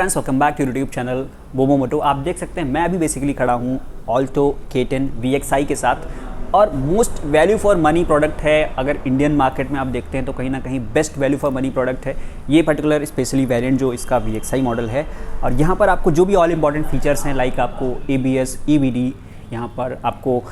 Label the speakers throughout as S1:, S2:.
S1: Friends welcome back to YouTube channel बोमो मोटो। आप देख सकते हैं मैं अभी बेसिकली खड़ा हूँ ऑल्टो K10 VXi के साथ और most value for money product है। अगर इंडियन मार्केट में आप देखते हैं तो कहीं ना कहीं best value for money product है ये पर्टिकुलर स्पेशली वेरिएंट जो इसका VXi मॉडल है। और यहाँ पर आपको जो भी ऑल इंपॉर्टेंट फीचर्स हैं लाइक आपको ABS EBD, यहाँ पर आपको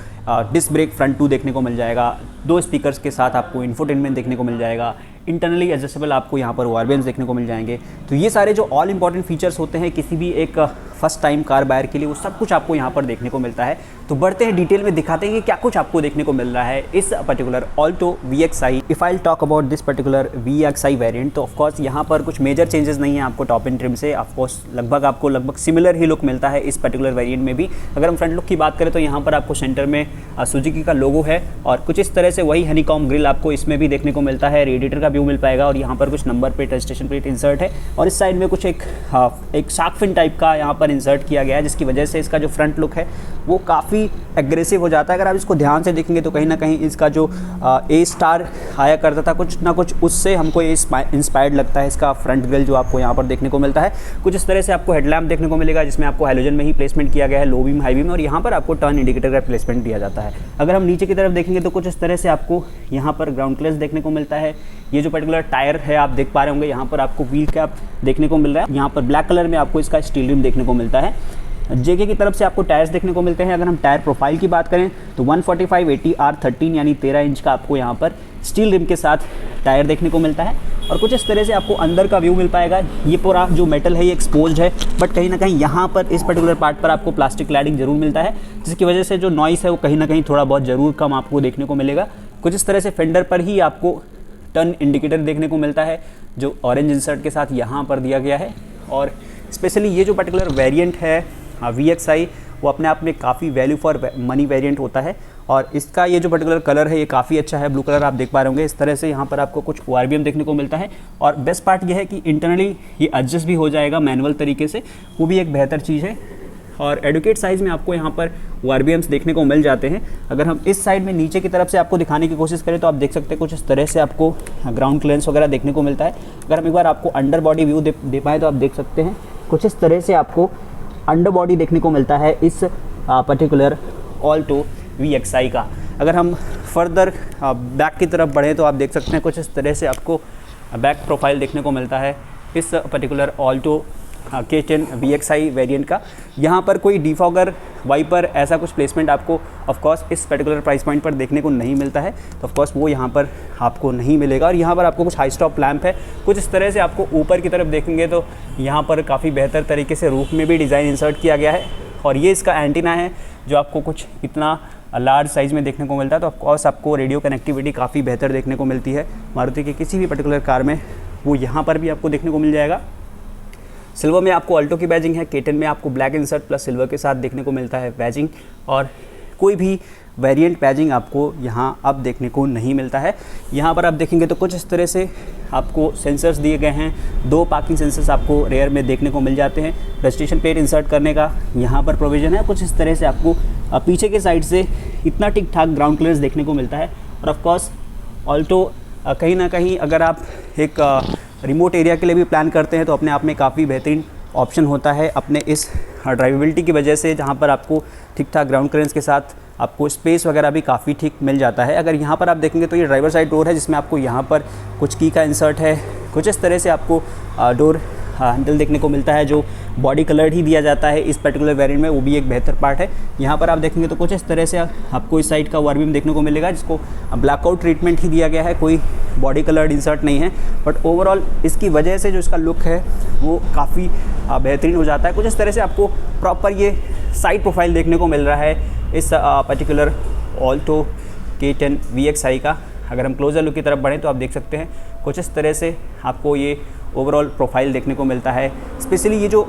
S1: डिस्क ब्रेक फ्रंट 2 देखने को मिल जाएगा, 2 स्पीकर्स के साथ आपको इंफोटेनमेंट देखने को मिल जाएगा, इंटरनली एडजस्टेबल आपको यहाँ पर ORBMs देखने को मिल जाएंगे। तो ये सारे जो ऑल इंपॉर्टेंट फीचर्स होते हैं किसी भी एक फर्स्ट टाइम कार बायर के लिए वो सब कुछ आपको यहाँ पर देखने को मिलता है। तो बढ़ते हैं डिटेल में, दिखाते हैं कि क्या कुछ आपको देखने को मिल रहा है इस particular Alto VXi। If I talk about this particular VXi variant तो ऑफकोर्स यहाँ पर कुछ मेजर चेंजेस नहीं है आपको टॉप एंड ट्रिम से। ऑफकोर्स लगभग सिमिलर ही लुक मिलता है इस पर्टिकुलर वेरिएंट में भी। अगर हम फ्रंट लुक की बात करें तो यहाँ पर आपको सेंटर में सुजुकी का लोगो है और कुछ इस तरह से वही हनीकॉम ग्रिल आपको इसमें भी देखने को मिलता है। रेडिएटर का व्यू मिल पाएगा और यहाँ पर कुछ number plate registration plate insert है और इस साइड में कुछ एक शार्क फिन टाइप का यहाँ पर इंसर्ट किया गया है जिसकी वजह से इसका जो फ्रंट लुक है वो काफ़ी एग्रेसिव हो जाता है। अगर आप इसको ध्यान से देखेंगे तो कहीं ना कहीं इसका जो A स्टार आया करता था कुछ ना कुछ उससे हमको ये इंस्पायर्ड लगता है इसका फ्रंट ग्रिल जो आपको यहाँ पर देखने को मिलता है। कुछ इस तरह से आपको हेडलैम्प देखने को मिलेगा जिसमें आपको हैलोजन में ही प्लेसमेंट किया गया है, लो बीम हाई बीम, और यहाँ पर आपको टर्न इंडिकेटर का प्लेसमेंट दिया जाता है। अगर हम नीचे की तरफ देखेंगे तो कुछ इस तरह से आपको यहाँ पर ग्राउंड क्लियरेंस देखने को मिलता है। ये जो पर्टिकुलर टायर है आप देख पा रहे होंगे यहाँ पर आपको व्हील कैप देखने को मिल रहा है। यहाँ पर ब्लैक कलर में आपको इसका स्टील रिम देखने को मिलता है। JK की तरफ से आपको टायर्स देखने को मिलते हैं। अगर हम टायर प्रोफाइल की बात करें तो 145/80 R13 यानी 13 इंच का आपको यहाँ पर स्टील रिम के साथ टायर देखने को मिलता है और कुछ इस तरह से आपको अंदर का व्यू मिल पाएगा। ये पूरा जो मेटल है ये एक्सपोज्ड है बट कहीं ना कहीं यहाँ पर इस पर्टिकुलर पार्ट पर आपको प्लास्टिक क्लैडिंग जरूर मिलता है जिसकी वजह से जो नॉइस है वो कहीं ना कहीं थोड़ा बहुत ज़रूर कम आपको देखने को मिलेगा। कुछ इस तरह से फेंडर पर ही आपको टर्न इंडिकेटर देखने को मिलता है जो ऑरेंज इंसर्ट के साथ यहाँ पर दिया गया है। और स्पेशली ये जो पर्टिकुलर वेरिएंट है VXi वो अपने आप में काफ़ी वैल्यू फॉर मनी वेरिएंट होता है और इसका ये जो पर्टिकुलर कलर है ये काफ़ी अच्छा है। ब्लू कलर आप देख पा रहे होंगे। इस तरह से यहाँ पर आपको कुछ ORBM देखने को मिलता है और बेस्ट पार्ट ये है कि इंटरनली ये एडजस्ट भी हो जाएगा मैनुअल तरीके से, वो भी एक बेहतर चीज़ है। और एडुकेट साइज़ में आपको यहाँ पर ORBMs देखने को मिल जाते हैं। अगर हम इस साइड में नीचे की तरफ से आपको दिखाने की कोशिश करें तो आप देख सकते हैं कुछ इस तरह से आपको ग्राउंड क्लियरेंस वगैरह देखने को मिलता है। अगर हम एक बार आपको अंडर बॉडी व्यू दे पाएँ तो आप देख सकते हैं कुछ इस तरह से आपको अंडर बॉडी देखने को मिलता है इस पर्टिकुलर ऑल्टो VXi का। अगर हम फर्दर बैक की तरफ बढ़ें तो आप देख सकते हैं कुछ इस तरह से आपको बैक प्रोफाइल देखने को मिलता है इस particular Alto K10 VXi variant का। यहाँ पर कोई डिफॉगर वाइपर ऐसा कुछ प्लेसमेंट आपको ऑफकोर्स इस पर्टिकुलर प्राइस पॉइंट पर देखने को नहीं मिलता है, तो ऑफकोर्स वो यहाँ पर आपको नहीं मिलेगा। और यहाँ पर आपको कुछ हाई स्टॉप लैंप है। कुछ इस तरह से आपको ऊपर की तरफ देखेंगे तो यहाँ पर काफ़ी बेहतर तरीके से रूफ में भी डिज़ाइन इंसर्ट किया गया है और ये इसका एंटीना है जो आपको कुछ इतना लार्ज साइज़ में देखने को मिलता है। तो ऑफकोर्स आपको रेडियो कनेक्टिविटी काफ़ी बेहतर देखने को मिलती है मारुति की किसी भी पर्टिकुलर कार में, वो यहाँ पर भी आपको देखने को मिल जाएगा। सिल्वर में आपको ऑल्टो की बैजिंग है, K10 में आपको ब्लैक इंसर्ट प्लस सिल्वर के साथ देखने को मिलता है बैजिंग, और कोई भी वेरिएंट बैजिंग आपको यहाँ अब देखने को नहीं मिलता है। यहाँ पर आप देखेंगे तो कुछ इस तरह से आपको सेंसर्स दिए गए हैं। 2 पार्किंग सेंसर्स आपको रेयर में देखने को मिल जाते हैं। रजिस्ट्रेशन प्लेट इंसर्ट करने का यहाँ पर प्रोविज़न है। कुछ इस तरह से आपको पीछे के साइड से इतना ठीक ठाक ग्राउंड क्लियरेंस देखने को मिलता है। और ऑफकोर्स ऑल्टो कहीं ना कहीं अगर आप एक रिमोट एरिया के लिए भी प्लान करते हैं तो अपने आप में काफ़ी बेहतरीन ऑप्शन होता है अपने इस ड्राइवेबिलिटी की वजह से, जहाँ पर आपको ठीक ठाक ग्राउंड क्लियरेंस के साथ आपको स्पेस वगैरह भी काफ़ी ठीक मिल जाता है। अगर यहाँ पर आप देखेंगे तो ये ड्राइवर साइड डोर है जिसमें आपको यहाँ पर कुछ की का इंसर्ट है। कुछ इस तरह से आपको डोर हैंडल देखने को मिलता है जो बॉडी कलर्ड ही दिया जाता है इस पर्टिकुलर वेरिएंट में, वो भी एक बेहतर पार्ट है। यहाँ पर आप देखेंगे तो कुछ इस तरह से आपको इस साइड का ORBM देखने को मिलेगा जिसको ब्लैकआउट ट्रीटमेंट ही दिया गया है, कोई बॉडी कलर्ड इंसर्ट नहीं है। बट ओवरऑल इसकी वजह से जो इसका लुक है वो काफ़ी बेहतरीन हो जाता है। कुछ इस तरह से आपको प्रॉपर ये साइड प्रोफाइल देखने को मिल रहा है इस पर्टिकुलर ऑल्टो K10 VXi का। अगर हम क्लोजर लुक की तरफ बढ़ें तो आप देख सकते हैं कुछ इस तरह से आपको ये ओवरऑल प्रोफाइल देखने को मिलता है। स्पेशली ये जो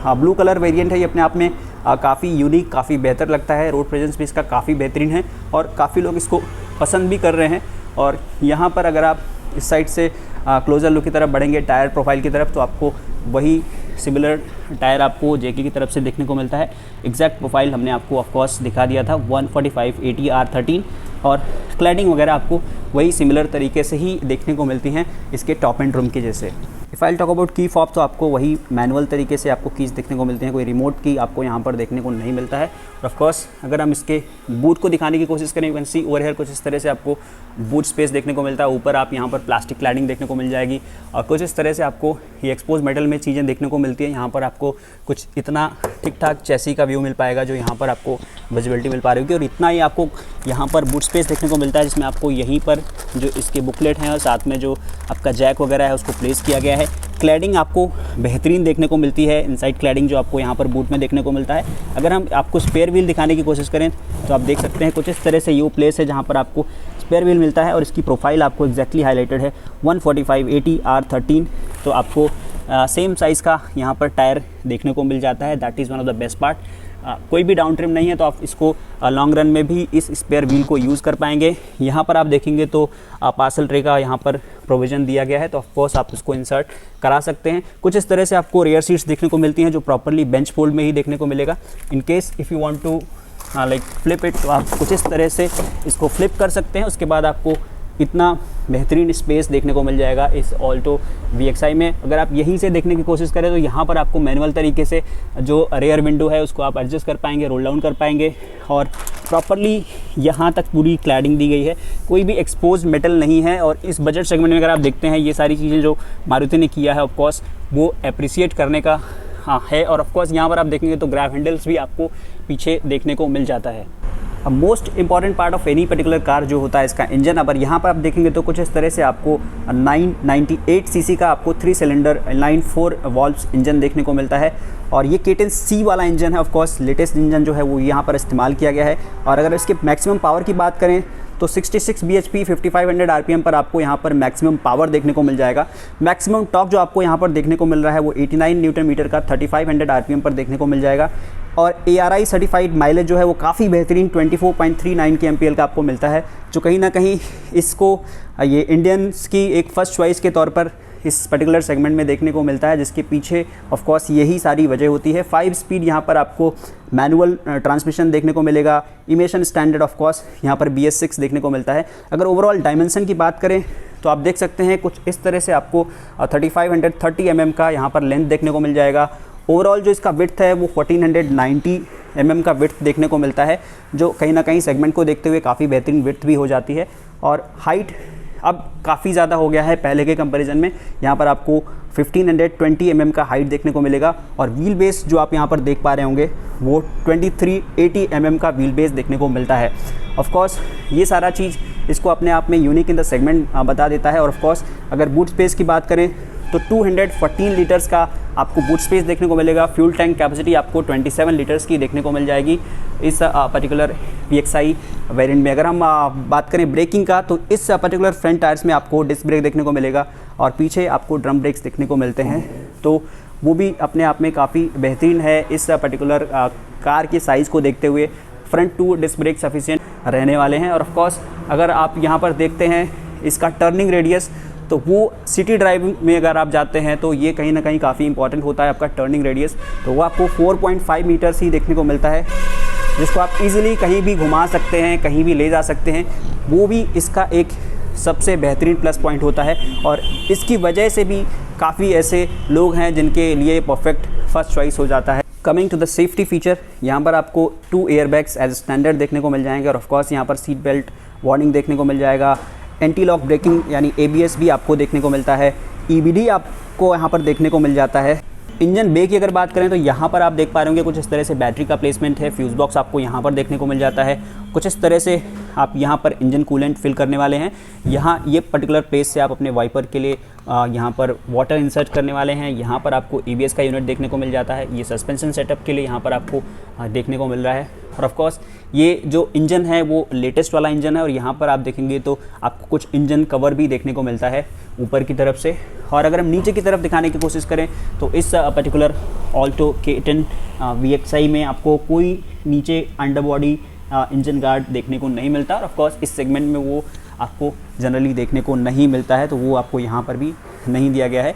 S1: ब्लू कलर वेरिएंट है ये अपने आप में काफ़ी यूनिक, काफ़ी बेहतर लगता है। रोड प्रेजेंस भी इसका काफ़ी बेहतरीन है और काफ़ी लोग इसको पसंद भी कर रहे हैं। और यहाँ पर अगर आप इस साइड से क्लोजर लुक की तरफ बढ़ेंगे टायर प्रोफाइल की तरफ तो आपको वही सिमिलर टायर आपको JK की तरफ से देखने को मिलता है। एग्जैक्ट प्रोफाइल हमने आपको ऑफकोर्स दिखा दिया था 145/80 R13 और क्लैडिंग वगैरह आपको वही सिमिलर तरीके से ही देखने को मिलती हैं इसके टॉप एंड ट्रिम के जैसे। If I talk about key fob, तो आपको वही मैनुअल तरीके से आपको कीज़ देखने को मिलते हैं, कोई रिमोट की आपको यहाँ पर देखने को नहीं मिलता है। और ऑफ कोर्स अगर हम इसके बूट को दिखाने की कोशिश करें, you can see over here कुछ इस तरह से आपको बूट स्पेस देखने को मिलता है। ऊपर आप यहाँ पर प्लास्टिक क्लैडिंग देखने को मिल जाएगी और कुछ इस तरह से आपको ये एक्सपोज मेटल में चीज़ें देखने को मिलती है। यहाँ पर आपको कुछ इतना ठीक ठाक चैसी का व्यू मिल पाएगा जो यहाँ पर आपको विजिबिलिटी मिल पा रही होगी, और इतना ही आपको यहाँ पर बूट स्पेस देखने को मिलता है जिसमें आपको यहीं पर जो इसके बुकलेट हैं और साथ में जो आपका जैक वगैरह है उसको प्लेस किया गया है। क्लैडिंग आपको बेहतरीन देखने को मिलती है, इनसाइड क्लैडिंग जो आपको यहाँ पर बूट में देखने को मिलता है। अगर हम आपको स्पेयर व्हील दिखाने की कोशिश करें तो आप देख सकते हैं कुछ इस तरह से ये प्लेस है जहाँ पर आपको स्पेयर व्हील मिलता है और इसकी प्रोफाइल आपको एग्जैक्टली हाईलाइटेड है 145/80 R13। तो आपको सेम साइज़ का यहाँ पर टायर देखने को मिल जाता है। That is one of the best part. कोई भी डाउन ट्रिम नहीं है तो आप इसको लॉन्ग रन में भी इस स्पेयर व्हील को यूज़ कर पाएंगे। यहाँ पर आप देखेंगे तो पार्सल ट्रे का यहाँ पर प्रोविज़न दिया गया है, तो ऑफकोर्स आप इसको इंसर्ट करा सकते हैं। कुछ इस तरह से आपको रेयर सीट्स देखने को मिलती हैं जो प्रॉपरली बेंच फोल्ड में ही देखने को मिलेगा। In case if you want to like flip it, तो आप कुछ इस तरह से इसको फ्लिप कर सकते हैं। उसके बाद आपको इतना बेहतरीन स्पेस देखने को मिल जाएगा इस ऑल्टो VXi में। अगर आप यहीं से देखने की कोशिश करें तो यहाँ पर आपको मैनुअल तरीके से जो रेयर विंडो है उसको आप एडजस्ट कर पाएंगे, रोल डाउन कर पाएंगे, और प्रॉपरली यहाँ तक पूरी क्लैडिंग दी गई है, कोई भी एक्सपोज मेटल नहीं है। और इस बजट सेगमेंट में अगर आप देखते हैं ये सारी चीज़ें जो मारुति ने किया है ऑफकोर्स वो अप्रिसिएट करने का है। और ऑफकोर्स यहाँ पर आप देखेंगे तो ग्रैब हैंडल्स भी आपको पीछे देखने को मिल जाता है। अब most important part of any particular car जो होता है इसका इंजन। अब यहाँ पर आप देखेंगे तो कुछ इस तरह से आपको 998 सीसी का आपको 3 सिलेंडर इनलाइन 4 वॉल्व्स इंजन देखने को मिलता है। और ये केटन C वाला इंजन है, ऑफ कोर्स लेटेस्ट इंजन जो है वो यहाँ पर इस्तेमाल किया गया है। और अगर इसके मैक्सिमम पावर की बात करें तो 66 bhp 5500 RPM पर आपको यहाँ पर मैक्सिमम पावर देखने को मिल जाएगा। मैक्सिमम टॉर्क जो आपको यहाँ पर देखने को मिल रहा है वो 89 न्यूटन मीटर का 3500 RPM पर देखने को मिल जाएगा। और ARI सर्टिफाइड माइलेज जो है वो काफ़ी बेहतरीन 24.39 kmpl का आपको मिलता है, जो कहीं ना कहीं इसको ये इंडियंस की एक फ़र्स्ट चॉइस के तौर पर इस पर्टिकुलर सेगमेंट में देखने को मिलता है, जिसके पीछे ऑफ कोर्स यही सारी वजह होती है। 5 स्पीड यहाँ पर आपको मैनुअल ट्रांसमिशन देखने को मिलेगा। इमिशन स्टैंडर्ड ऑफ कोर्स यहाँ पर BS6 देखने को मिलता है। अगर ओवरऑल डायमेंशन की बात करें तो आप देख सकते हैं कुछ इस तरह से आपको 3530 mm का यहाँ पर लेंथ देखने को मिल जाएगा। ओवरऑल जो इसका विड्थ है वो 1490 mm का विड्थ देखने को मिलता है, जो कहीं ना कहीं सेगमेंट को देखते हुए काफ़ी बेहतरीन विड्थ भी हो जाती है। और हाइट अब काफ़ी ज़्यादा हो गया है पहले के कंपैरिजन में। यहाँ पर आपको 1520 mm का हाइट देखने को मिलेगा। और व्हील बेस जो आप यहाँ पर देख पा रहे होंगे वो 2380 mm का व्हील बेस देखने को मिलता है। ऑफ कोर्स ये सारा चीज़ इसको अपने आप में यूनिक इन द सेगमेंट बता देता है। और ऑफ कोर्स अगर बूट स्पेस की बात करें तो 214 लीटर्स का आपको बूट स्पेस देखने को मिलेगा। फ्यूल टैंक कैपेसिटी आपको 27 लीटर्स की देखने को मिल जाएगी इस पर्टिकुलर VXi वेरिएंट में। अगर हम बात करें ब्रेकिंग का तो इस पर्टिकुलर फ्रंट टायर्स में आपको डिस्क ब्रेक देखने को मिलेगा और पीछे आपको ड्रम ब्रेक्स देखने को मिलते हैं, तो वो भी अपने आप में काफ़ी बेहतरीन है इस पर्टिकुलर कार के साइज़ को देखते हुए। फ्रंट 2 डिस्क ब्रेक सफिशिएंट रहने वाले हैं। और ऑफ कोर्स अगर आप यहाँ पर देखते हैं इसका टर्निंग रेडियस, तो वो सिटी ड्राइविंग में अगर आप जाते हैं तो ये कहीं ना कहीं काफ़ी इंपॉर्टेंट होता है आपका टर्निंग रेडियस। तो वो आपको 4.5 मीटर्स ही देखने को मिलता है, जिसको आप इजीली कहीं भी घुमा सकते हैं, कहीं भी ले जा सकते हैं। वो भी इसका एक सबसे बेहतरीन प्लस पॉइंट होता है। और इसकी वजह से भी काफ़ी ऐसे लोग हैं जिनके लिए परफेक्ट फर्स्ट चॉइस हो जाता है। Coming to the safety feature, यहाँ पर आपको 2 एयरबैग्स एज स्टैंडर्ड देखने को मिल जाएंगे। और ऑफकोर्स यहाँ पर सीट बेल्ट वार्निंग देखने को मिल जाएगा। एंटी लॉक ब्रेकिंग यानी ABS भी आपको देखने को मिलता है। EBD आपको यहाँ पर देखने को मिल जाता है। इंजन बे की अगर बात करें तो यहाँ पर आप देख पा रहे होंगे कुछ इस तरह से बैटरी का प्लेसमेंट है। फ्यूज़ बॉक्स आपको यहाँ पर देखने को मिल जाता है। कुछ इस तरह से आप यहाँ पर इंजन कूलेंट फिल करने वाले हैं। यहाँ ये पर्टिकुलर प्लेस से आप अपने वाइपर के लिए यहाँ पर वाटर इंसर्ट करने वाले हैं। यहाँ पर आपको ABS का यूनिट देखने को मिल जाता है। ये सस्पेंशन सेटअप के लिए यहाँ पर आपको देखने को मिल रहा है। और ऑफ कोर्स ये जो इंजन है वो लेटेस्ट वाला इंजन है। और यहाँ पर आप देखेंगे तो आपको कुछ इंजन कवर भी देखने को मिलता है ऊपर की तरफ से। और अगर हम नीचे की तरफ दिखाने की कोशिश करें तो इस पर्टिकुलर ऑल्टो K10 VXi में आपको कोई नीचे अंडर बॉडी इंजन गार्ड देखने को नहीं मिलता। और ऑफ कोर्स इस सेगमेंट में वो आपको जनरली देखने को नहीं मिलता है, तो वो आपको यहाँ पर भी नहीं दिया गया है।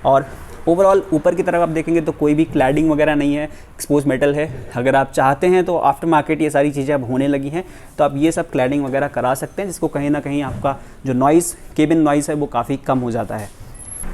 S1: और ओवरऑल ऊपर की तरफ आप देखेंगे तो कोई भी क्लैडिंग वगैरह नहीं है, एक्सपोज मेटल है। अगर आप चाहते हैं तो आफ्टर मार्केट ये सारी चीज़ें अब होने लगी हैं, तो आप ये सब क्लैडिंग वगैरह करा सकते हैं, जिसको कहीं ना कहीं आपका जो नॉइज़ केबिन नॉइज़ है वो काफ़ी कम हो जाता है।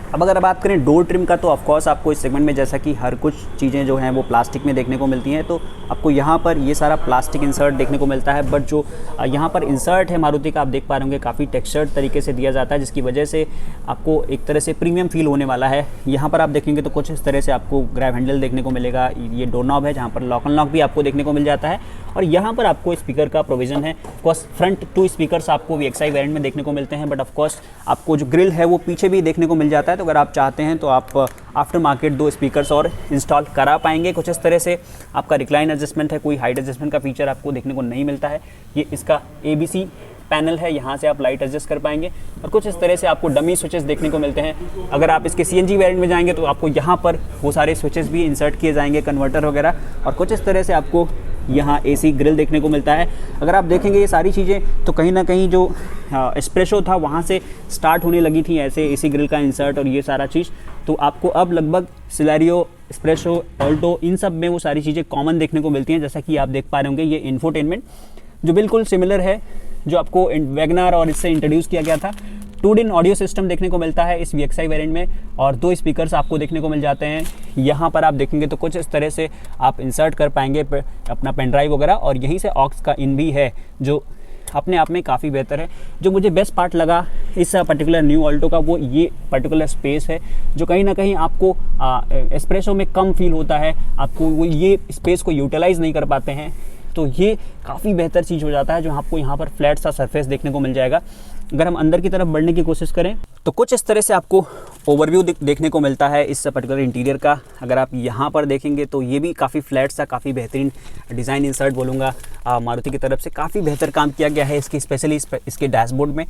S1: अब अगर बात करें डोर ट्रिम का, तो ऑफकोर्स आपको इस सेगमेंट में जैसा कि हर कुछ चीज़ें जो हैं वो प्लास्टिक में देखने को मिलती हैं, तो आपको यहाँ पर ये सारा प्लास्टिक इंसर्ट देखने को मिलता है। बट जो यहाँ पर इंसर्ट है मारुति का, आप देख पा रहे होंगे काफ़ी टेक्सचर्ड तरीके से दिया जाता है, जिसकी वजह से आपको एक तरह से प्रीमियम फील होने वाला है। यहाँ पर आप देखेंगे तो कुछ इस तरह से आपको ग्रैब हैंडल देखने को मिलेगा। ये डोर नॉब है जहाँ पर लॉक एंड लॉक भी आपको देखने को मिल जाता है, और यहाँ पर आपको स्पीकर का प्रोविज़न है। ऑफकोर्स फ्रंट 2 स्पीकर्स आपको VXI वेरिएंट में देखने को मिलते हैं, बट ऑफकोर्स आपको जो ग्रिल है वो पीछे भी देखने को मिल जाता है। तो अगर आप चाहते हैं तो आप आफ्टर मार्केट 2 स्पीकर्स और इंस्टॉल करा पाएंगे। कुछ इस तरह से आपका रिक्लाइन एडजस्टमेंट है, कोई हाइट एडजस्टमेंट का फीचर आपको देखने को नहीं मिलता है। ये इसका ABC पैनल है, यहाँ से आप लाइट एडजस्ट कर पाएंगे, और कुछ इस तरह से आपको डमी स्विचेस देखने को मिलते हैं। अगर आप इसके CNG वेरिएंट में जाएंगे तो आपको यहाँ पर वो सारे स्विचेस भी इंसर्ट किए जाएंगे, कन्वर्टर वगैरह, और कुछ इस तरह से आपको यहाँ AC ग्रिल देखने को मिलता है। अगर आप देखेंगे ये सारी चीज़ें, तो कहीं ना कहीं जो एस्प्रेसो था वहाँ से स्टार्ट होने लगी थी ऐसे AC ग्रिल का इंसर्ट और ये सारा चीज़। तो आपको अब लगभग सिलेरियो, एस्प्रेसो, ऑल्टो, इन सब में वो सारी चीज़ें कॉमन देखने को मिलती हैं। जैसा कि आप देख पा रहे होंगे ये इंफोटेनमेंट जो बिल्कुल सिमिलर है जो आपको वैगनर और इससे इंट्रोड्यूस किया गया था। 2-in ऑडियो सिस्टम देखने को मिलता है इस VXI वेरिएंट में, और 2 स्पीकर्स आपको देखने को मिल जाते हैं। यहाँ पर आप देखेंगे तो कुछ इस तरह से आप इंसर्ट कर पाएंगे अपना पेन ड्राइव वगैरह, और यहीं से ऑक्स का इन भी है जो अपने आप में काफ़ी बेहतर है। जो मुझे बेस्ट पार्ट लगा इस पर्टिकुलर न्यू ऑल्टो का, वो ये पर्टिकुलर स्पेस है जो कहीं ना कहीं आपको एस्प्रेसो में कम फील होता है। आपको वो ये स्पेस को यूटिलाइज़ नहीं कर पाते हैं, तो ये काफ़ी बेहतर चीज़ हो जाता है जो आपको यहाँ पर फ्लैट सा सरफेस देखने को मिल जाएगा। अगर हम अंदर की तरफ बढ़ने की कोशिश करें तो कुछ इस तरह से आपको ओवरव्यू देखने को मिलता है इस पर्टिकुलर इंटीरियर का। अगर आप यहाँ पर देखेंगे तो ये भी काफ़ी फ्लैट सा, काफ़ी बेहतरीन डिज़ाइन इंसर्ट बोलूँगा मारुति की तरफ से। काफ़ी बेहतर काम किया गया है इसकी, स्पेशली इसके डैशबोर्ड में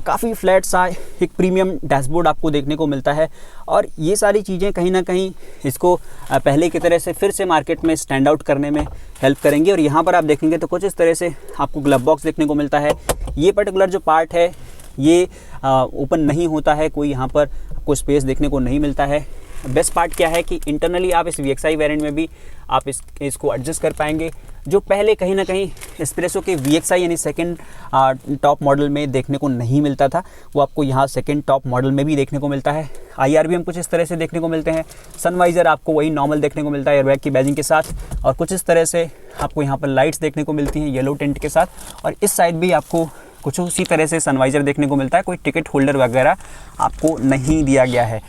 S1: काफ़ी फ्लैट सा एक प्रीमियम डैशबोर्ड आपको देखने को मिलता है, और ये सारी चीज़ें कहीं ना कहीं इसको पहले की तरह से फिर से मार्केट में स्टैंड आउट करने में हेल्प करेंगे। और यहाँ पर आप देखेंगे तो कुछ इस तरह से आपको ग्लव बॉक्स देखने को मिलता है। ये पर्टिकुलर जो पार्ट है ये ओपन नहीं होता है, कोई यहाँ पर आपको स्पेस देखने को नहीं मिलता है। बेस्ट पार्ट क्या है कि इंटरनली आप इस VXI वेरिएंट में भी आप इसको एडजस्ट कर पाएंगे, जो पहले कहीं ना कहीं एस्प्रेसो के VXI यानी सेकंड टॉप मॉडल में देखने को नहीं मिलता था, वो आपको यहाँ सेकंड टॉप मॉडल में भी देखने को मिलता है। IR भी हम कुछ इस तरह से देखने को मिलते हैं। सनवाइज़र आपको वही नॉर्मल देखने को मिलता है एयरबैग की बैजिंग के साथ, और कुछ इस तरह से आपको यहाँ पर लाइट्स देखने को मिलती हैं येलो टिंट के साथ, और इस साइड भी आपको कुछ उसी तरह से सनवाइज़र देखने को मिलता है। कोई टिकट होल्डर वगैरह आपको नहीं दिया गया है।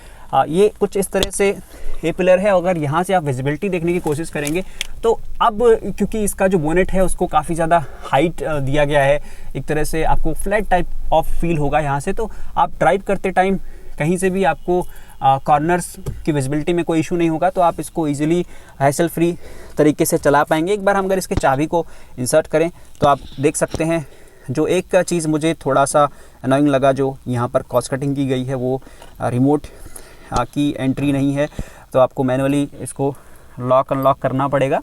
S1: ये कुछ इस तरह से ये पिलर है। अगर यहाँ से आप विजिबिलिटी देखने की कोशिश करेंगे तो अब क्योंकि इसका जो बोनेट है उसको काफ़ी ज़्यादा हाइट दिया गया है, एक तरह से आपको फ्लैट टाइप ऑफ फील होगा यहाँ से। तो आप ड्राइव करते टाइम कहीं से भी आपको कॉर्नर्स की विजिबिलिटी में कोई इशू नहीं होगा, तो आप इसको ईजिली हैसल फ्री तरीके से चला पाएंगे। एक बार हम अगर इसके चाबी को इंसर्ट करें तो आप देख सकते हैं, जो एक चीज़ मुझे थोड़ा सा अनोइंग लगा, जो यहाँ पर कॉस्ट कटिंग की गई है, वो रिमोट की एंट्री नहीं है, तो आपको मैनुअली इसको लॉक अनलॉक करना पड़ेगा।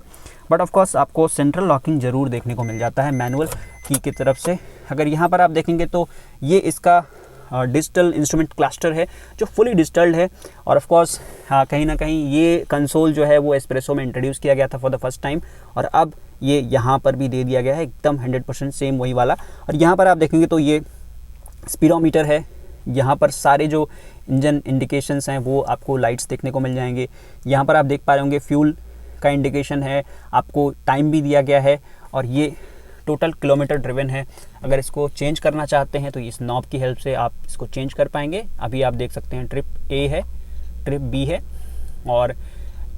S1: बट ऑफ कोर्स आपको सेंट्रल लॉकिंग ज़रूर देखने को मिल जाता है मैनुअल की तरफ से। अगर यहाँ पर आप देखेंगे तो ये इसका डिजिटल इंस्ट्रूमेंट क्लस्टर है जो फुली डिजिटल्ड है, और ऑफ कोर्स कहीं ना कहीं ये कंसोल जो है वो एस्प्रेसो में इंट्रोड्यूस किया गया था फॉर द फर्स्ट टाइम, और अब ये यहाँ पर भी दे दिया गया है एकदम 100% सेम वही वाला। और यहाँ पर आप देखेंगे तो ये स्पीडोमीटर है, यहाँ पर सारे जो इंजन इंडिकेशंस हैं वो आपको लाइट्स देखने को मिल जाएंगे। यहाँ पर आप देख पा रहे होंगे फ्यूल का इंडिकेशन है, आपको टाइम भी दिया गया है, और ये टोटल किलोमीटर ड्रिवन है। अगर इसको चेंज करना चाहते हैं तो इस नॉब की हेल्प से आप इसको चेंज कर पाएंगे। अभी आप देख सकते हैं ट्रिप A है, ट्रिप B है, और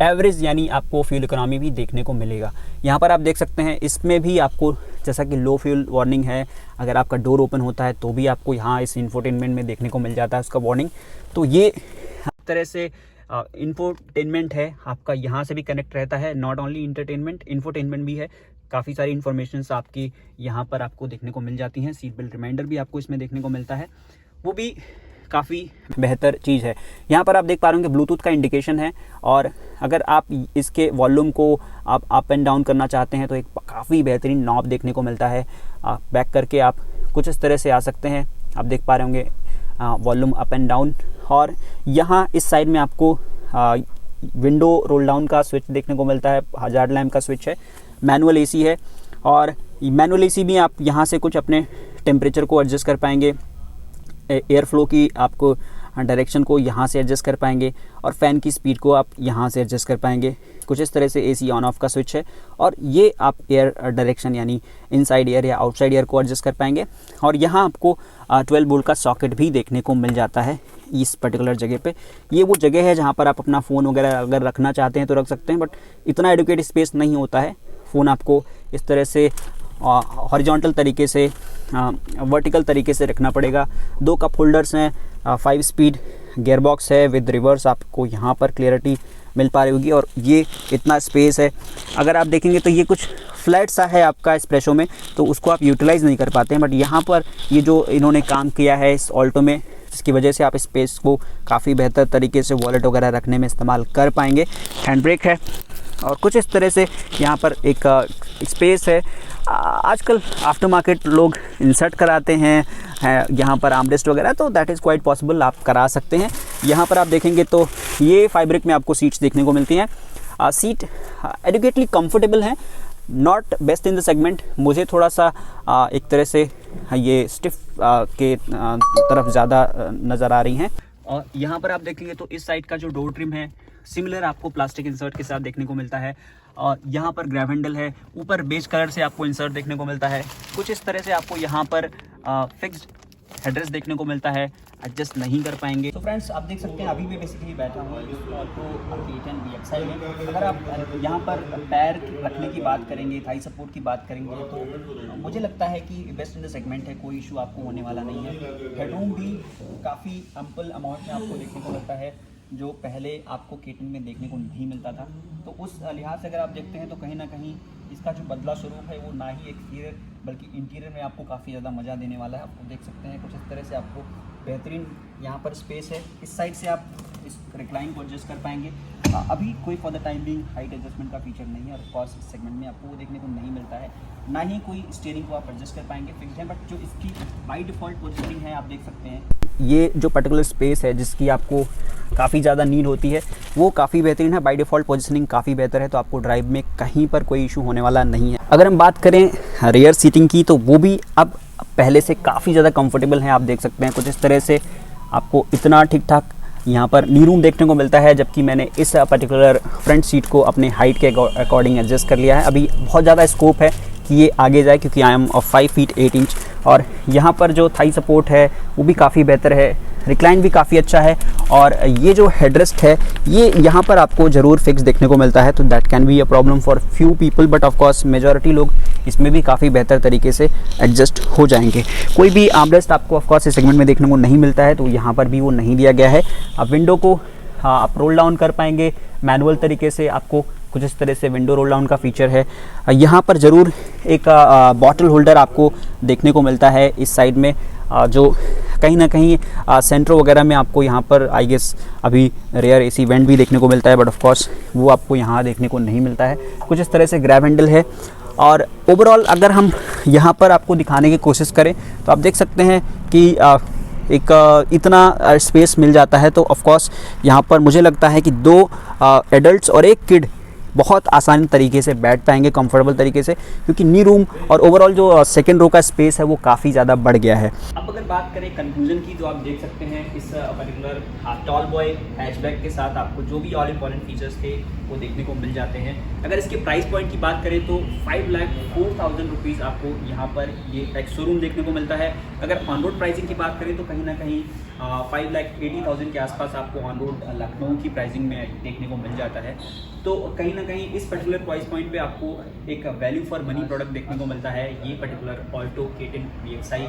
S1: एवरेज यानी आपको फ्यूल इकोनॉमी भी देखने को मिलेगा। यहाँ पर आप देख सकते हैं इसमें भी आपको जैसा कि लो फ्यूल वार्निंग है, अगर आपका डोर ओपन होता है तो भी आपको यहाँ इस इंफोटेनमेंट में देखने को मिल जाता है उसका वार्निंग। तो ये एक तरह से इंफोटेनमेंट है आपका, यहाँ से भी कनेक्ट रहता है। नॉट ओनली इंटरटेनमेंट, इंफोटेनमेंट भी है। काफ़ी सारी इन्फॉर्मेशंस आपकी यहाँ पर आपको देखने को मिल जाती हैं। सीट बेल्ट रिमाइंडर भी आपको इसमें देखने को मिलता है, वो भी काफ़ी बेहतर चीज़ है। यहाँ पर आप देख पा रहे होंगे ब्लूटूथ का इंडिकेशन है, और अगर आप इसके वॉल्यूम को आप अप एंड डाउन करना चाहते हैं तो एक काफ़ी बेहतरीन नॉब देखने को मिलता है। बैक करके आप कुछ इस तरह से आ सकते हैं। आप देख पा रहे होंगे वॉल्यूम अप एंड डाउन, और यहाँ इस साइड में आपको विंडो रोल डाउन का स्विच देखने को मिलता है, हजार्ड लैम्प का स्विच है, मैनुअल AC है, और मैनुअल AC भी आप यहाँ से कुछ अपने टेम्परेचर को एडजस्ट कर पाएंगे। एयर फ्लो की आपको डायरेक्शन को यहाँ से एडजस्ट कर पाएंगे और फ़ैन की स्पीड को आप यहाँ से एडजस्ट कर पाएंगे। कुछ इस तरह से एसी ऑन ऑफ का स्विच है और ये आप एयर डायरेक्शन यानी इनसाइड एयर या आउटसाइड एयर को एडजस्ट कर पाएंगे। और यहाँ आपको 12 वोल्ट का सॉकेट भी देखने को मिल जाता है इस पर्टिकुलर जगह पे। ये वो जगह है जहाँ पर आप अपना फ़ोन वगैरह अगर रखना चाहते हैं तो रख सकते हैं, बट इतना एडुकेट स्पेस नहीं होता है। फ़ोन आपको इस तरह से हॉरिजॉन्टल तरीके से वर्टिकल तरीके से रखना पड़ेगा। 2 कप होल्डर्स हैं, 5 स्पीड गियरबॉक्स है विद रिवर्स, आपको यहाँ पर क्लियरिटी मिल पा रही होगी। और ये इतना स्पेस है, अगर आप देखेंगे तो ये कुछ फ्लैट सा है आपका एस्प्रेसो में, तो उसको आप यूटिलाइज़ नहीं कर पाते हैं। बट यहाँ पर ये जो इन्होंने काम किया है इस ऑल्टो में, जिसकी वजह से आप स्पेस को काफ़ी बेहतर तरीके से वॉलेट वगैरह रखने में इस्तेमाल कर पाएंगे। हैंड ब्रेक है और कुछ इस तरह से यहाँ पर एक स्पेस है। आजकल आफ्टर मार्केट लोग इंसर्ट कराते हैं यहाँ पर आर्मरेस्ट वगैरह, तो दैट इज़ क्वाइट पॉसिबल, आप करा सकते हैं। यहाँ पर आप देखेंगे तो ये फैब्रिक में आपको सीट्स देखने को मिलती हैं। सीट एडुकेटली कंफर्टेबल हैं, not best in the segment. मुझे थोड़ा सा एक तरह से ये स्टिफ के तरफ ज़्यादा नज़र आ रही हैं। और यहाँ पर आप देखेंगे तो इस साइड का जो डोर ट्रिम है सिमिलर आपको प्लास्टिक इंसर्ट के साथ देखने को मिलता है। और यहाँ पर ग्रैब हैंडल है, ऊपर बेज कलर से आपको इंसर्ट देखने को मिलता है। कुछ इस तरह से आपको यहाँ पर फिक्स्ड हेडरेस्ट देखने को मिलता है, एडजस्ट नहीं कर पाएंगे। तो फ्रेंड्स आप देख सकते हैं अभी मैं बेसिकली बैठा हूँ ऑल्टो K10 VXi में। अगर आप यहाँ पर पैर रखने की बात करेंगे, थाई सपोर्ट की बात करेंगे, तो मुझे लगता है कि बेस्ट इन द सेगमेंट है, कोई इशू आपको होने वाला नहीं है। हेडरूम भी काफ़ी एम्पल अमाउंट में आपको देखने को मिलता है, जो पहले आपको K10 में देखने को नहीं मिलता था। तो उस लिहाज से अगर आप देखते हैं तो कहीं ना कहीं इसका जो बदला स्वरूप है वो ना ही एक्सटीरियर बल्कि इंटीरियर में आपको काफ़ी ज़्यादा मज़ा देने वाला है। आप देख सकते हैं कुछ इस तरह से आपको बेहतरीन यहाँ पर स्पेस है। इस साइड से आप इस रिक्लाइन को एडजस्ट कर पाएंगे। अभी कोई for the time being height adjustment का फीचर नहीं है, ऑफ कोर्स इस सेगमेंट में आपको वो देखने को नहीं मिलता है। ना ही कोई स्टीयरिंग को आप एडजस्ट कर पाएंगे, फिक्स्ड है। बट जो इसकी बाई डिफ़ॉल्ट पोजीशनिंग है आप देख सकते हैं, ये जो पर्टिकुलर स्पेस है जिसकी आपको काफ़ी ज़्यादा नीड होती है वो काफ़ी बेहतरीन है। बाई डिफ़ॉल्ट पोजीशनिंग काफ़ी बेहतर है, तो आपको ड्राइव में कहीं पर कोई इशू होने वाला नहीं है। अगर हम बात करें रियर सीटिंग की, तो वो भी अब पहले से काफ़ी ज़्यादा कंफर्टेबल है। आप देख सकते हैं कुछ इस तरह से आपको इतना ठीक ठाक यहाँ पर नी रूम देखने को मिलता है, जबकि मैंने इस पर्टिकुलर फ्रंट सीट को अपने हाइट के अकॉर्डिंग एडजस्ट कर लिया है। अभी बहुत ज़्यादा स्कोप है कि ये आगे जाए, क्योंकि I am of 5 feet 8 inch. और यहाँ पर जो थाई सपोर्ट है वो भी काफ़ी बेहतर है, रिक्लाइन भी काफ़ी अच्छा है। और ये जो हेडरेस्ट है ये यहाँ पर आपको ज़रूर फिक्स देखने को मिलता है, तो that can be a problem for few people, but of course majority लोग इसमें भी काफ़ी बेहतर तरीके से एडजस्ट हो जाएंगे। कोई भी आर्मरेस्ट आपको ऑफ कोर्स इस सेगमेंट में देखने को नहीं मिलता है, तो यहाँ पर भी वो नहीं दिया गया है। आप विंडो को आप रोल डाउन कर पाएंगे मैनुअल तरीके से, आपको कुछ इस तरह से विंडो रोल डाउन का फीचर है। यहाँ पर ज़रूर एक बॉटल होल्डर आपको देखने को मिलता है इस साइड में, जो कहीं ना कहीं सेंट्रो वगैरह में आपको यहाँ पर आई गेस अभी रेयर एसी वेंट भी देखने को मिलता है, बट ऑफ कोर्स वो आपको यहाँ देखने को नहीं मिलता है। कुछ इस तरह से ग्रैब हैंडल है। और ओवरऑल अगर हम यहाँ पर आपको दिखाने की कोशिश करें तो आप देख सकते हैं कि एक इतना स्पेस मिल जाता है। तो ऑफ कोर्स यहाँ पर मुझे लगता है कि 2 एडल्ट्स और 1 किड बहुत आसान तरीके से बैठ पाएंगे कंफर्टेबल तरीके से, क्योंकि नी रूम और ओवरऑल जो सेकंड रो का स्पेस है वो काफ़ी ज़्यादा बढ़ गया है। अब अगर बात करें कंक्लूजन की, तो आप देख सकते हैं इस पर्टिकुलर टॉल बॉय हैचबैक के साथ आपको जो भी ऑल इंपॉर्टेंट फीचर्स थे वो देखने को मिल जाते हैं। अगर इसके प्राइस पॉइंट की बात करें तो 5,04,000 रुपीज़ आपको यहाँ पर ये एक शोरूम देखने को मिलता है। अगर ऑन रोड प्राइसिंग की बात करें तो कहीं ना कहीं 5,80,000 के आसपास आपको ऑन रोड लखनऊ की प्राइसिंग में देखने को मिल जाता है। तो कहीं ना कहीं इस पर्टिकुलर प्राइस पॉइंट पे आपको एक वैल्यू फॉर मनी प्रोडक्ट देखने को मिलता है, ये particular Alto K10 VXi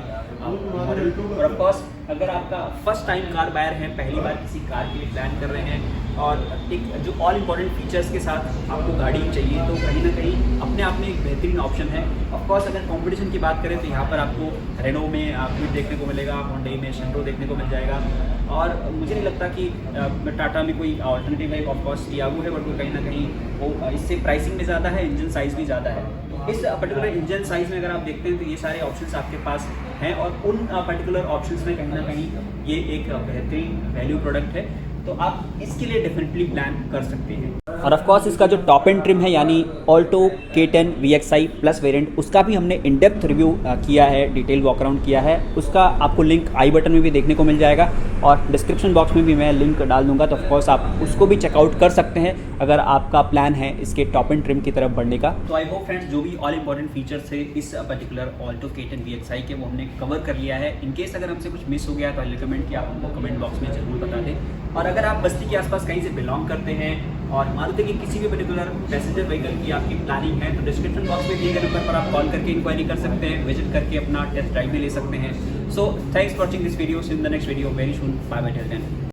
S1: model. और ऑफ कोर्स अगर आपका फर्स्ट टाइम कार बायर है, पहली बार किसी कार के लिए प्लान कर रहे हैं और एक जो ऑल इंपॉर्टेंट फीचर्स के साथ आपको गाड़ी चाहिए, तो कहीं ना कहीं अपने आप में एक बेहतरीन ऑप्शन है। ऑफ कोर्स अगर कंपटीशन की बात करें तो यहाँ पर आपको रेनो में क्विड देखने को मिलेगा, होंडा में सेंट्रो देखने को मिल जाएगा। और मुझे नहीं लगता कि टाटा में कोई अल्टरनेटिव है। ऑफ कोर्स टियागो है, बट वो कहीं ना कहीं वो इससे प्राइसिंग में ज़्यादा है, इंजन साइज़ भी ज़्यादा है। इस पर्टिकुलर इंजन साइज़ में अगर आप देखते हैं तो ये सारे ऑप्शंस आपके पास हैं, और उन पर्टिकुलर ऑप्शंस में कहीं ना कहीं ये एक बेहतरीन वैल्यू प्रोडक्ट है, तो आप इसके लिए डेफिनेटली प्लान कर सकते हैं। और ऑफ कोर्स इसका जो टॉप एंड ट्रिम है यानी Alto K10 VXI plus variant, उसका भी हमने इन डेप्थ रिव्यू किया है, डिटेल वॉक अराउंड किया है। उसका आपको लिंक आई बटन में भी देखने को मिल जाएगा और डिस्क्रिप्शन बॉक्स में भी मैं लिंक डाल दूंगा, तो ऑफ कोर्स आप उसको भी चेकआउट कर सकते हैं अगर आपका प्लान है इसके टॉप एंड ट्रिम की तरफ बढ़ने का। तो आई होप फ्रेंड्स जो भी ऑल इंपॉर्टेंट फीचर्स थे इस पर्टिकुलर ऑल्टो K10 VXI के वो हमने कवर कर लिया है। इन केस अगर हमसे कुछ मिस हो गया तो आई रिकमेंड कि आप हमको कमेंट बॉक्स में जरूर बता दें। और अगर आप बस्ती के आसपास कहीं से बिलोंग करते हैं और मारुति की किसी भी पर्टिकुलर पैसेंजर व्हीकल की आपकी प्लानिंग है तो डिस्क्रिप्शन बॉक्स में दिए गए नंबर पर आप कॉल करके इंक्वायरी कर सकते हैं, विजिट करके अपना टेस्ट ड्राइव भी ले सकते हैं। So thanks for watching this video, see you in the next video very soon, bye bye till then.